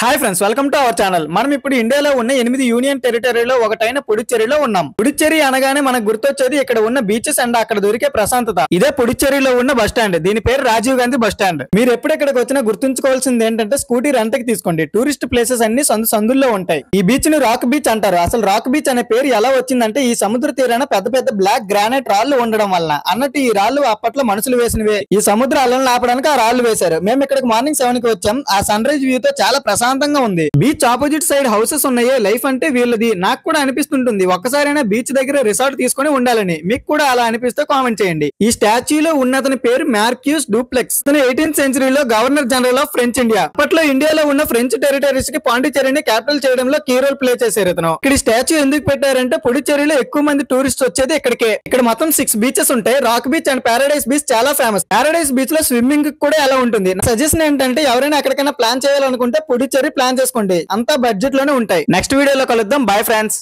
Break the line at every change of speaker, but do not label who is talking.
Hi friends, welcome to our channel. మనం ఇప్పుడు ఇండియాలో ఉన్న 8 యూనియన్ టెరిటరీలో ఒకటైన పుడుచ్చేరిలో ఉన్నాం. పుడుచ్చేరి అనగానే మనకు గుర్తొచ్చేది ఇక్కడ ఉన్న బీచెస్ అండ్ అక్కడ దొరికే ప్రశాంతత. ఇదే పుడుచ్చేరిలో ఉన్న బస్ స్టాండ్. దీని పేరు రాజీవ్ గాంధీ బస్ స్టాండ్. మీరు ఎప్పుడెక్కడికి వచ్చినా గుర్తుంచుకోవాల్సింది ఏంటంటే స్కూటీ రెంట్ కి తీసుకోండి. టూరిస్ట్ ప్లేసెస్ అన్ని సందుల్లో ఉంటాయి. ఈ బీచ్ ని రాక్ బీచ్ అంటారు. అసలు రాక్ బీచ్ అనే పేరు ఎలా వచ్చిందంటే ఈ సముద్ర తీరాన పెద్ద పెద్ద బ్లాక్ గ్రానైట్ రాళ్లు ఉండడం వల్ల. అన్నట్టు ఈ రాళ్లు అప్పట్లో మనుషులు వేసినవే. ఈ సముద్ర అలలను ఆపడానికి ఆ రాళ్లు వేశారు. మేము ఇక్కడికి మార్నింగ్ 7 కి వచ్చాం. ఆ సన్ రైజ్ వ్యూ తో చాలా ప్రశాంతంగా ఉంది. బీచ్ ఆపోజిట్ సైడ్ హౌసెస్ ఉన్నాయే, లైఫ్ అంటే వీళ్ళది. నాకు కూడా అనిపిస్తుంటుంది ఒక్కసారైనా బీచ్ దగ్గర రిసార్ట్ తీసుకొని ఉండాలని. మీకు కూడా అలా అనిపిస్తే కామెంట్ చేయండి. ఈ స్టాచ్యూలో ఉన్నతని పేరు మార్క్యూస్ డూప్లెక్స్. 18th సెంచరీలో governor general of French India. అప్పట్లో ఇండియాలో ఉన్న ఫ్రెంచ్ టెరిటరీస్ కి పాండిచేరిని క్యాపిటల్ చేయడంలో కీ రోల్ ప్లే చేశారు ఇతను. ఇక్కడ స్టాచ్యూ ఎందుకు పెట్టారంటే పుడుచ్చేరిలో ఎక్కువ మంది టూరిస్ట్ వచ్చేది ఇక్కడికే. ఇక్కడ మొత్తం 6 బీచెస్ ఉంటాయి. Rock beach and Paradise beach చాలా ఫేమస్. పారడైస్ బీచ్ లో స్విమ్మింగ్ కూడా ఎలా ఉంటుంది. సజెషన్ ఏంటంటే ఎవరైనా ఎక్కడికైనా ప్లాన్ చేయాలనుకుంటే పుడుచ్చేరి ప్లాన్ చేసుకోండి. అంతా బడ్జెట్ లోనే ఉంటాయి. నెక్స్ట్ వీడియోలో కలుద్దాం. Bye friends.